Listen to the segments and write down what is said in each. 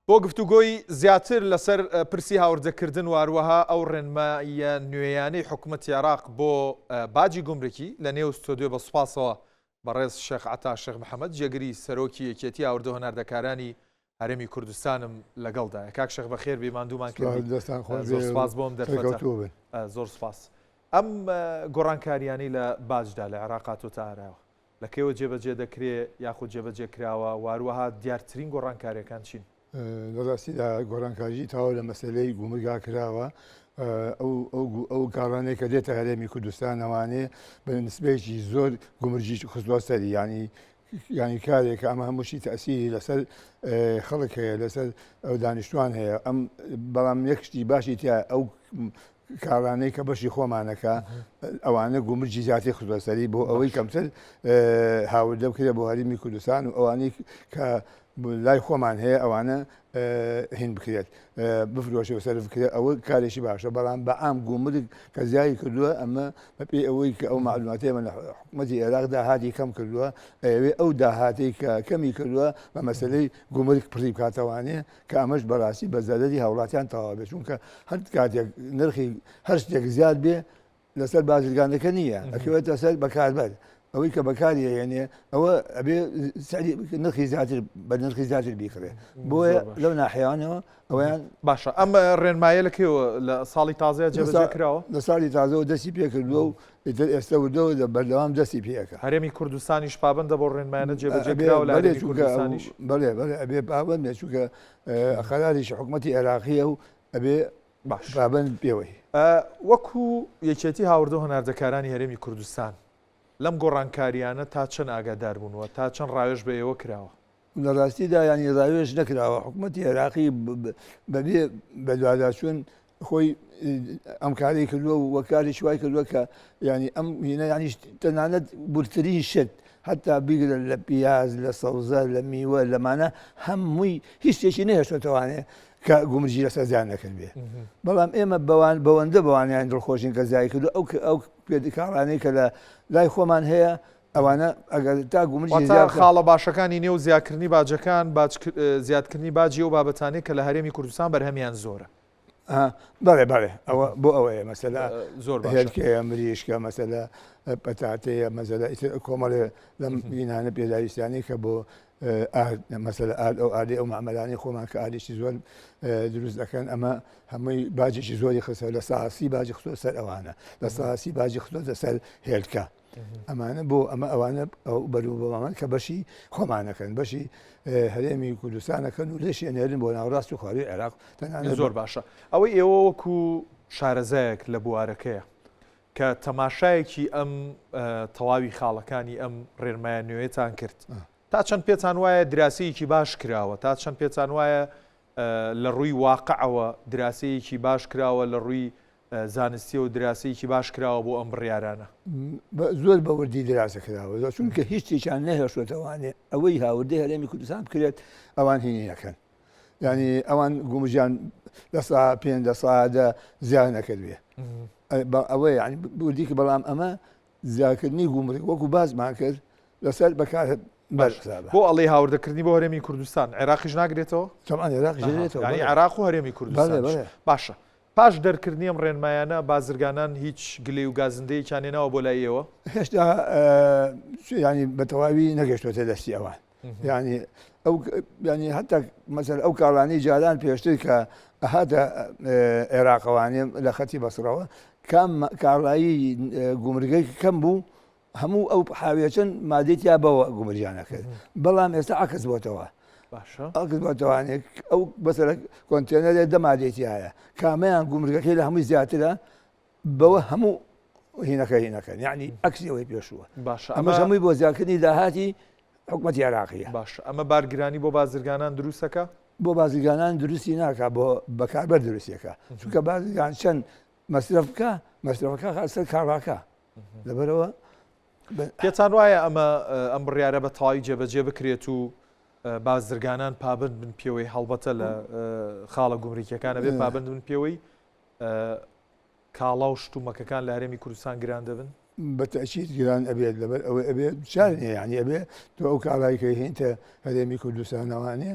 بۆ گفتوگۆی زیاتر لەسەر پرسی هاوردەکردن و هەروەها ئەو ڕێنماییە نوێیانەی حکوومەتی عێراق بۆ باجی گومرکی لە نێو ستۆدیۆ بە سوپاسەوە بەڕێز شێخ عەتا شێخ محەممەد جێگری سەرۆکی یەکێتی هاوردە هۆناردەکارانی هەرێمی کوردستانم لەگەڵدایە. کاک شێخ بەخێر بێ ماندوومان کردی. زۆر سوپاس بۆم دەرفەتە. زۆر سوپاس. ئەم گۆڕانکاریانەی لە باجدا لە عێراقات و تا ئاراوە لەکەوە جێبەجێ دەکرێت یاخود جێبەجێ کراوە و هەروەها دیارترین گۆڕانکاریەکان چین؟ لەڕاستیدا گۆڕانکاریی تاوا لە مەسلەی گومرگا کراوە. ئەو کاڕانەیە کە دێتە هەرێمی کوردستان ئەوانێ بە نسبەیەکی زۆر گومرجی خستووە سەری، ینی کارێکە ئەمە هەمووشی تەسیری لەسەر خەڵک هەیە، لەسەر ئەو دانیشتوان هەیە. بەڵام یەکشتی باشی تیا ئەو کاڕانەی کە بەشی خۆمانەکە ئەوانە گومرجی زیاتر خستووە سەری بۆ ئەوەی کەمتر هاوردە بکرێت بۆ هەرێمی کوردستان و ئەوانەی کە لای خۆمان هەیە ئەوانە هین بکرێت بفرۆشەوە سەر بکرێت، ئەوە کارێکی باشە. بەڵام بە ئام گومرگ کە زیایی کردووە ئەمە بەپێ ئەوەی کە ئەو معلوماتەیە من لە حکوومەتی عێراق داهاتی کەم کردووە، ئەوێ ئەو داهاتی کە کەمی کردووە بە مەسلەی گومرگ پڕی بکاتەوانێ کە ئەمەش بەڕاستی بە زەرەری هاوڵاتیان تەواو بێت، چونکە هەر کاتێک نرخی هەر شتێک زیاد بێ لەسەر بازرگانەکە نییە، ئەکەوێتە سەر بەکاربەر ئەوەی کە بەکاری هێنێ ئەوە ئەبێ نرخی زیاتر بە نرخی زیاتر بیکڕێ. بۆیە لەو ناحیانەوە ئەویان باشە. ئەم ڕێنمایە لەکەوە لە ساڵی تازەیە جێبەجێ کراوە؟ لە ساڵی تازەوە دەستی پێکردووە و ئێستا وردەوە لە بەردەوام دەستی پێەکە. هەرێمی کوردستانیش پابندە بۆ ڕێنمایانە جێبەجێ کراوە لە هەرێمی کوردستانیش؟ بەڵێ ئەبێ پابند بێت، چونکە قەراریشی حکوومەتی عێراقیە و ئەبێ پابند پێوەی. وەکو یەکێتی هاوردە هۆناردەکارانی هەرێمی کوردستان لەم گۆڕانکاریانە تا چەند ئاگادار بوونەوە، تا چەند ڕاوێژ بە ئێوە کراوە؟ لە ڕاستیدا ینی ڕاوێژ نەکراوە. حکوومەتی عێراقی بەبێ بە دوواداچوون خۆی ئەم کاری کردووە و وەکاری شوای کردووە کە ینی ئەم ینی تەنانەت بورترین شت حتا بیگرە لە پیاز، لە سەوزە، لە میوە، لەمانە هەمووی هیچ شتێکی نەهێشتوانێ کە گومرجی لەسەر زیان نەکرد بێ. بەڵام ئێمە بەوەندە بەوانیان دڵخۆشین کە زیای کردو ئەو پێدەکارانەی کە لە لای خۆمان هەیە ئەوانە ئەگەر تا گومرجی خاڵە باشەکانی نێو زیادکردنی باجەکان زیادکردنی باجی و بابەتانەی کە لە هەرێمی کوردستان بەرهەمیان زۆرە. بەڵێ ئەوە بۆ ئەوەیە مەسەلا زۆر هێلکەیە، مریشکە، مەسەلا پەتاتەیە، مەزەلا کۆمەڵێ لەم بینانە پێداویستانی کە بۆ مەسەلا ئەو ئادێ ئەو معمەلانی خۆمان کە ئادێکی زۆر دروست دەکەن، ئەمە هەمووی باجێکی زۆری خستە لە ساسی باجی خستۆ سەر ئەوانە، لە ساسی باجی خستۆتە سەر هێلکە. ئەمانە بۆ ئەوانە بەروو بەمان کە بەشی خۆمانەکەن، بەشی هەرێمی کوردستانەکەن و لێشێنێرن بۆ ناوڕاست و خواروی عێراق. زۆر باشە. ئەوەی ئێوە وەکو شارەزایەک لە بوارەکەیە کە تەماشایەکی ئەم تەواوی خاڵەکانی ئەم ڕێنمایە نوێیەتان کرد، تا چەند پێتان وایە دراسەیەکی باش کراوە، تا چەند پێتان وایە لە ڕووی واقعەوە دراسەیەکی باش کراوە، لە ڕووی زانستی و دراسەیەکی باش کراوە بۆ ئەم بڕیارانە؟ زۆر بەوردی دراسە کراوە، چونکە هیچ شتێکیان نەهێشتوانێ ئەوەی هاوردەی هەرێمی کوردستان بکرێت ئەوان هینی نەکەن. ینی ئەوان گومژیان لە سا 5 ساعەدا زیان نەکردوێ. ئەوەی ینی بوردیکە بەڵام ئەمە زیادکردنی گومرگ وەکو بازمان کرد لەسەر بەکار بۆ ئەڵێ هاوردەکردنی بۆ هەرێمی کوردستان عێراقیش ناگرێتەوە؟ تەمان عێراقیش ناگرێتەوە، ینی عێراق و هەرێمی کوردستان. باشە. پاش دەرکردنی ئەم ڕێنمایانە بازرگانان هیچ گلەی و گازندەیەکیان هێناوە بۆ لای ئێوە؟ هێشتا ینی بە تەواوی نەگەشتوەتە دەستی ئەوان. ینی هەتا مەسەلا ئەو کاڵانەی جاران پێشتر کە هاتە عێراقەوانێ لە خەتی بەسڕەوە کام کاڵایی گومرگەی کەم بوو، هەموو ئەو حاویەچەند مادێتیا بەوە گومرجیانە کرد. بەڵام ئێستا عکس بۆتەوە. ئەکس بۆتەوانێت ئەو بەسەر کۆنتێنەرێ دەمادێتی هەیە کامەیان گومرگەکەی لە هەمووی زیاترە بەوە هەموو هینەکەن، یعنی عکسی ئەوەی پێشووە. ئەمەش هەمووی بۆ زیادکردنی داهاتی حکوومەتی عێراقیە. باش ئەمە بارگرانی بۆ بازرگانان دروستەکە؟ بۆ بازرگانان درستی ناکە، بۆ بەکاربەر دروستیەکە، چونکە بازرگان چەند مەصرفەکە سەر کاڕاکە. لەبەرەوە پێتان وایە ئەم بڕیارە بە تەواوی جێبەجێ بکرێت و بازرگانان پابند بن پێوەی هەڵبەتە لە خاڵە گومرکیەکانە بێ پابند بن پێوەی کاڵا و شتومەکەکان لە هەرێمی کوردستان گران دەبن؟ بەتەشید گران ئەبێت، لەبەر ئەوە ئەبێت شارنێ، ینی ئەبێ تۆ ئەو کاڵایی کە هێنتە هەرێمی کوردستانەوانێ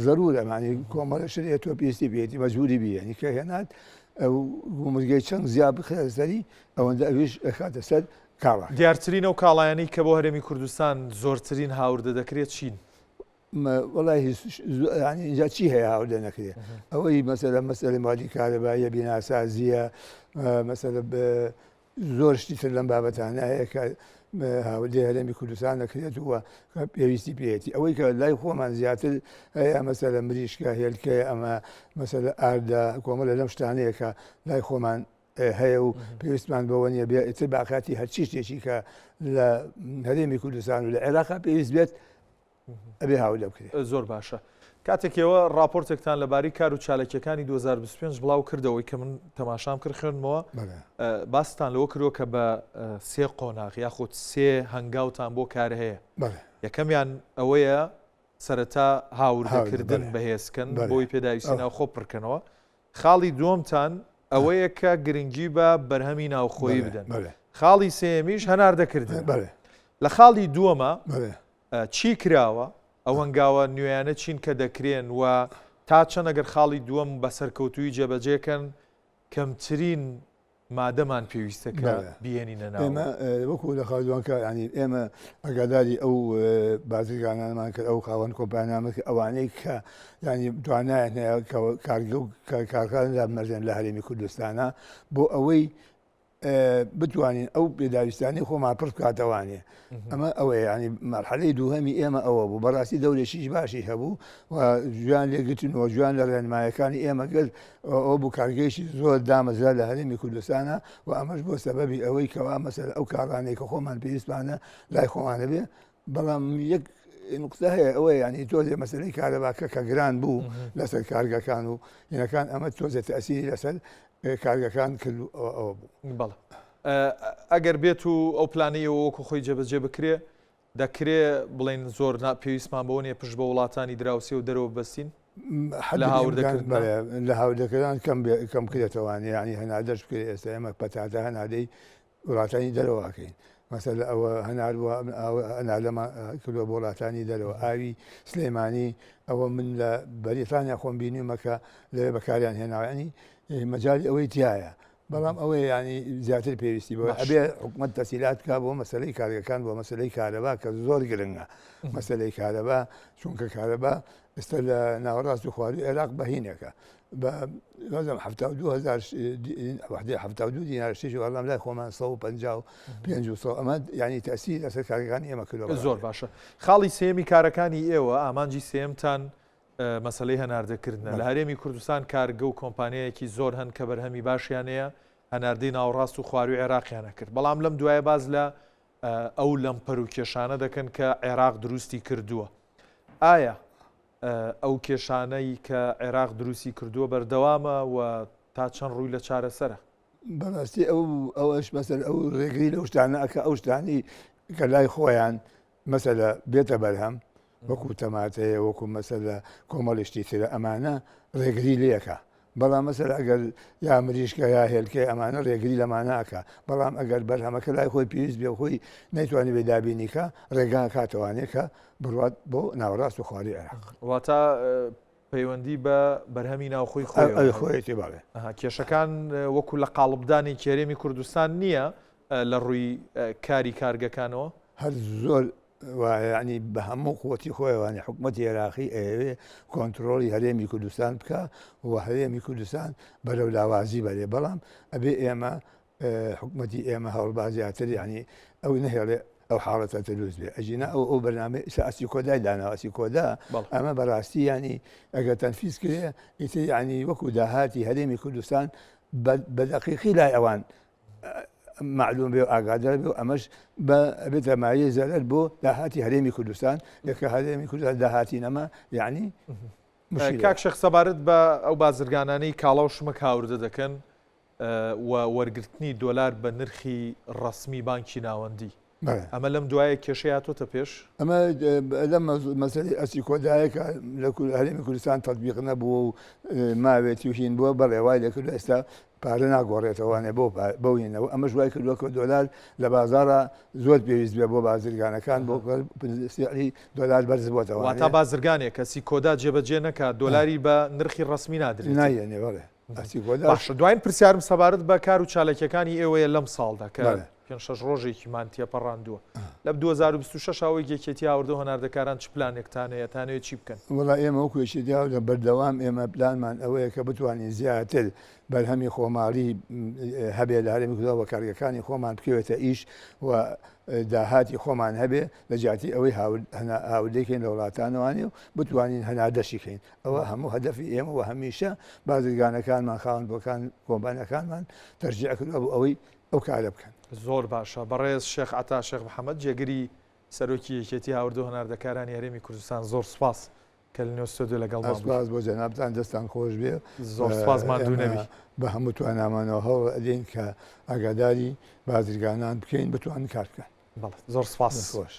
ضرورە معنی کۆمەڵە شرێ تۆ پێستی بێتی مەجبوری بیێنی کە هێنات ئەو گومرگەی چەند زیاد بخرێ سەری ئەوەندە ئەویش ئەخاتە سەر کاڵا. دیارترین ئەو کاڵایانی کە بۆ هەرێمی کوردستان زۆرترین هاوردە دەکرێت چین؟ وڵی اینجا چی هەیە هاوردە نەکرێت ئەوەی مەسەلە مادی کارەباییە بیناسازیە مەسەلە زۆر شتی تر لەم بابەتانە هەیە کە هاوردی هەرێمی کوردستان دەکرێت وە پێویستی پێێتی ئەوەی کە لای خۆمان زیاتر هەیە مەسەلە مریشکە هێلکەیە ئەمە مەسەلە ئاردا کۆمەڵە لەم شتانەیە کە لای خۆمان هەیە و پێویستمان بەوە نیە بێ ئیتر باقاتی هەرچی شتێکی کە لە هەرێمی کوردستان و لە عێراقا پێویست بێت ئەبێ هاوردە بکرێت. زۆر باشە. کاتێکەوە راپۆرتێکتان لەباری کار و چالەکیەکانی 2025 بڵاو کردەوەی کە من تەماشام کرد خوێنمەوە باستان لەوە کردووە کە بە 3 قۆناغ یاخود 3 هەنگاوتان بۆ کار هەیە. یەکەمیان ئەوەیە سەرەتا هاوردەکردن بەهێزکەن بۆی پێداویستی ناوخۆ پڕکەنەوە. خاڵی دووەمتان ئەوەیە کە گرنگی بە بەرهەمی ناوخۆیی بدەن. خاڵی سێمیش هەناردەکردن. لە خاڵی دووەمە چی کراوە ئەو هەنگاوە نوێیانە چین کە دەکرێن و تا چەند ئەگەر خاڵی دووەم بە سەرکەوتووی جێبەجێکەن کەمترین مادەمان پێویستەکە بێنینە ناو. ئێمە وەکو لە خاڵدووانکە ینی ئێمە ئەگاداری ئەو بازرگانانمان کرد ئەو خاوەن کۆمپانیامە ئەوانەی کە ینی توانایەت کارگە و کارکان لە مەرجێن لە هەرێمی کوردستانە بۆ ئەوەی بتوانین ئەو پێداویستانی خۆمان پڕ بکاتەوانێ. ئەمە ئەوەیە ینی مەرحەلەی دووهەمی ئێمە ئەوە بوو بەڕاستی دەورێکیش باشی هەبوو و ژیان لێگرتنەوە ژیان لە ڕێنمایەکانی ئێمە گەر ئەو بوو کارگەیشی زۆر دامەزرا لە هەرێمی کوردستانە و ئەمەش بۆ سەبەبی ئەوەی کەوا مەسەلە ئەو کارانەی کە خۆمان پێویستمانە لای خۆمانە بێ. بەڵام یەک نقطە هەیە ئەوەیە ینی تۆزێ مەسەلەی کارەباکە کە گران بوو لەسەر کارگەکان و هینەکان ئەمە تۆزێت تەسیری لەسەر کارگەکان کرد ئەوە بوو. بەڵێ ئەگەر بێت و ئەو پلانەیەوە وەکو خۆی جێبەجێ بکرێ دەکرێت بڵێن زۆر پێویستمان بەوە نیە پشت بە وڵاتانی دراوسێ و دەرەوە بەستین لە هاوردەکردان کەم کرێتەوانێ ینی هەنادەش بکرێت ئێستا ئێمە پەتاتە هەنادەی وڵاتانی دەرەوەکەین مەسەلە ئەوە هەنارلەمە کردووە بۆ وڵاتانی دەرەوە ئاوی سلێمانی ئەوە من لە بەریتانیا خۆم بینیمە کە لەوێ بەکاریان هێناوانی مەجای ئەوەی تایە. بەڵام ئەوەی ینی زیاتر پێویستی بەوە ئەبێ حکومەت تەسیلات کا بۆ مەسەلەی کارگەکان بۆ مەسەلەی کارەبا کە زۆر گرنگە مەسەلەی کارەبا چونکە کارەبا ئێستا لە ناوەڕاست و خواردی عێراق بەهینەکە بە 72 دینار شتێکی وەڵام لای خۆمان 150 ئەمە ینی تەسیر لەسەر کارگەکانی ئێمە کردەوە. زۆر باشە. خاڵی سێمی کارەکانی ئێوە ئامانجی سێمتان مەسەلەی هەناردەکردنە لە هەرێمی کوردستان کارگە و کۆمپانیایەکی زۆر هەن کە بەرهەمی باشیانەیە هەناردەی ناوەڕاست و خواروی عێراقیانە کرد. بەڵام لەم دوایە باز لە ئەو لەمپەر و کێشانە دەکەن کە عێراق دروستی کردووە. ئایا ئەو کێشانەی کە عێراق دروستی کردووە بەردەوامە و تا چەند ڕووی لە چارەسەرە؟ بەڕاستی ئەوەش مەسەر ئەو ڕێگری لەو شتانە ئەکە ئەو شتانی کە لای خۆیان مەسەلە بێتە بەرهەم وەکو تەماتەیە وەکو مەسەلە کۆمەڵشتی ترە ئەمانە ڕێگری لەکە. بەڵام مەسەر ئەگەر یا مریشکە یا هێلکە ئەمانە ڕێگری لەمانەکە. بەڵام ئەگەر بەرهەمەکە لای خۆی پێویست بێ خۆی نەیتوانانی بێدابینیکە ڕێگان کاتەوانێت کە بڕات بۆ ناوەڕاست و خواری عێراق. واتە پەیوەندی بە بەرهەمی ناوخۆی خۆیەتی باڵێ. کێشەکان وەکو لە قاڵبدانی کێرێمی کوردستان نییە لە ڕووی کاری کارگەکانەوە هەر زۆر ینی بە هەموو قوتی خۆیوانی حکومەتی عێراقی ئەوێ کۆنتترۆلی هەرێمی کوردستان بکە و هەرێمی کوردستان بەرەو لاوازی بەرێ. بەڵام ئەبێ ئێمە حکومەتی ئێمە هەوڵبازیاتر ینی ئەو نهێڵێ ئەو حاڵەتە دروست بێ ئەژینە ئەو بەرنامە ئەسی کۆدای داناواسی کۆدا ئەمە بەڕاستی ینی ئەگەر تەنفیز کرێ ئیتر ینی وەکو داهاتی هەرێمی کوردستان بە دەقیقی لای ئەوان معلوم بێ و ئاگادار بێ و ئەمەش بێتە مایە زەرەر بۆ داهاتی هەرێمی کوردستان یەکە هەرێمی کوردستان داهاتی نەما یعنی کاک شەخ سەبارەت بە ئەو بازرگانانەی کاڵا و شمەک هاوردە دەکەن و وەرگرتنی دۆلار بە نرخی ڕەسمی بانکی ناوەندی ئەمە لەم دوایە کێشەیە هاتۆتە پێش ئەمە لەم مەسەلەی ئەسی کۆدایەکە لە هەرێمی کوردستان تەطبیق نەبووە و ماوێتی و هین بووە بەڵێ وای لەکرد ئێستا پارە ناگۆڕێتەوەوانێ بۆینەوە ئەمە ژوای کردووە کە دۆلار لە بازارە زۆر پێویست بێ بۆ بازرگانەکان بۆ دۆلار بەرز بۆتەوە تا بازرگانێک کەسی کۆدا جێبەجێ نەکات دۆلاری بە نرخی ڕسمی نادرێت نایەنێ بەڵێ باشە دوایین پرسیارم سەبارەت بە کار و چالێکەکانی ئێوەیە لەم ساڵدا کە 5 ڕۆژێکیمان تێپەڕاندووە لە 2026 ئەوەی یەکێتی هاوردە هەناردەکاران چ پلانێکتانەیە تانەوێت چی بکەن وڵا ئێمە وەکوێکی دیا لە بەردەوام ئێمە پلانمان ئەوەیە کە بتوانین زیاتر بەرهەمی خۆماڵی هەبێ لە هەرێمی کوردستان بە کارگەکانی خۆمان بکەوێتە ئیش و داهاتی خۆمان هەبێ لە جیاتی ئەوەی هاوردێکین لە وڵاتانەوانی و بتوانین هەنادەشیکەین ئەوە هەموو هەدەفی ئێمە و هەمیشە بازرگانەکانمان خاوەندەکان کۆمپانیەکانمان تەرجیع کردووە بۆ ئەوەی ئەو کارە بکەن. زۆر باشە بەڕێز شێخ عەتا شێخ محەممەد جێگری سەرۆکی یەکێتی هاوردە هەناردەکارانی هەرێمی کوردستان زۆر سوپاس کە لە نێو ستۆدیۆ لەگەڵمان سوپاس بۆ جەنابتان دەستان خۆش بێ زۆر سوپاسمان دوو نەبی بە هەموو توانامانەوە هەوڵ ئەدەین کە ئاگاداری بازرگانان بکەین بتوانن کار بکەن زۆر سوپاس خۆش.